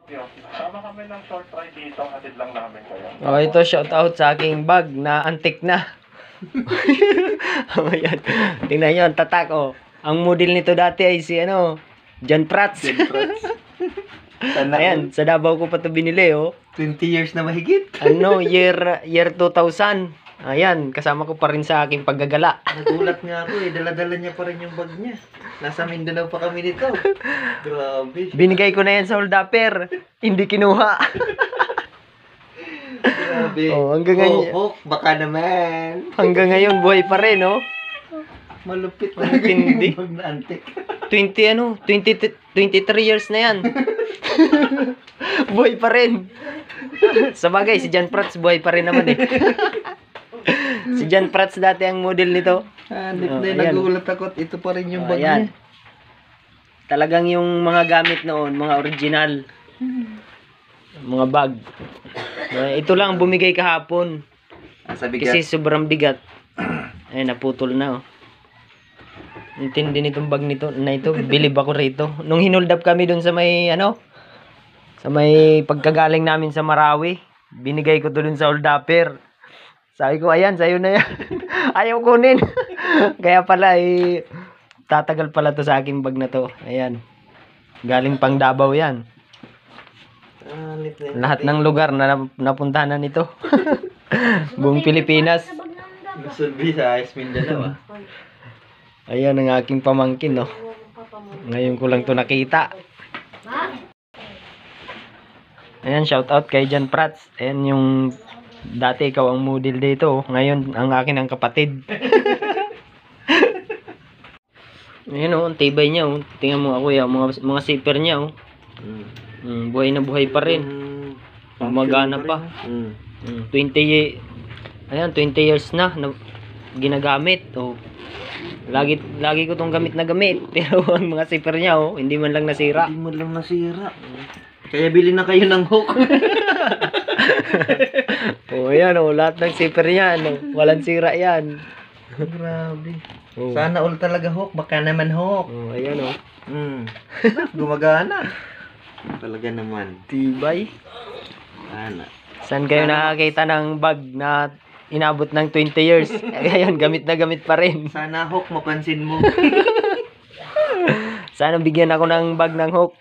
Sama kami ng short ride dito, hatid lang namin kayo. Oh, ito shout out sa aking bag na antik na. Ayan. Tingnan nyo, ang tatak oh. Ang model nito dati ay si ano, John Prats. Ayan, sa Davao ko pa ito binili oh. 20 years na mahigit. Ano, year 2000. Ayan, kasama ko pa rin sa aking paggagala. Nagulat nga ako eh, dala-dala niya pa rin yung bag niya. Nasa Mindanao pa kami nito. Grabe. Binigay ko na yan sa holdapper. Hindi kinuha. Grabe. Oh, hanggang ngayon. Hok, baka naman. Hanggang ngayon, buhay pa rin, oh. Malupit Ang tindi. yung bag na antik. 23 years na yan. Buhay pa rin. Sa bagay, si John Prats buhay pa rin naman eh. Si John Prats dati ang model nito. Hanip na ayan. nagulat ako at ito pa rin yung bag Ayan. niya. Talagang yung mga gamit noon, mga original. Mga bag. Ito lang bumigay kahapon. Sabi Kasi sobrang bigat. Ay, naputol na oh. Intindi nitong bag nito na ito. Bilib ako rito. Nung hinold up kami dun sa may ano, sa may pagkagaling namin sa Marawi, binigay ko to dun sa holdapper. Sabi ko, ayan, sa'yo na yan. Ayaw kunin. Kaya pala, tatagal pala to sa aking bag na to. Ayan. Galing pang Davao yan. Hanip na Lahat ng lugar na napuntahan na nito. Buong Pilipinas. Luzon, Visayas, Mindanao ah. Ayan ang aking pamangkin, no. Ngayon ko lang to nakita. Ayan, shout out kay John Prats. Ayan yung dati ikaw ang model dito. Ngayon ang akin ang kapatid. Ayan oh, ang tibay niya oh. Tingnan mo ako ya, mga zipper niya oh. Buhay na buhay pa rin. Gumagana pa. 20 years na ginagamit oh. Lagi ko tong gamit na gamit. Pero ang mga zipper niya oh, hindi man lang nasira. Hindi mo lang nasira. Kaya bili na kayo ng hook. Oh, ayan oh, lahat ng zipper niyan oh. Walang sira yan. Grabe. Oh. Sana all talaga hook, baka naman hook. Oh, ayan oh. Gumagana. Talaga naman. Tibay. Sana. Saan kayo nakakita ng bag na inabot ng 20 years? Ayun, gamit na gamit pa rin. Sana hook, mapansin mo. Sana bigyan ako ng bag ng hook.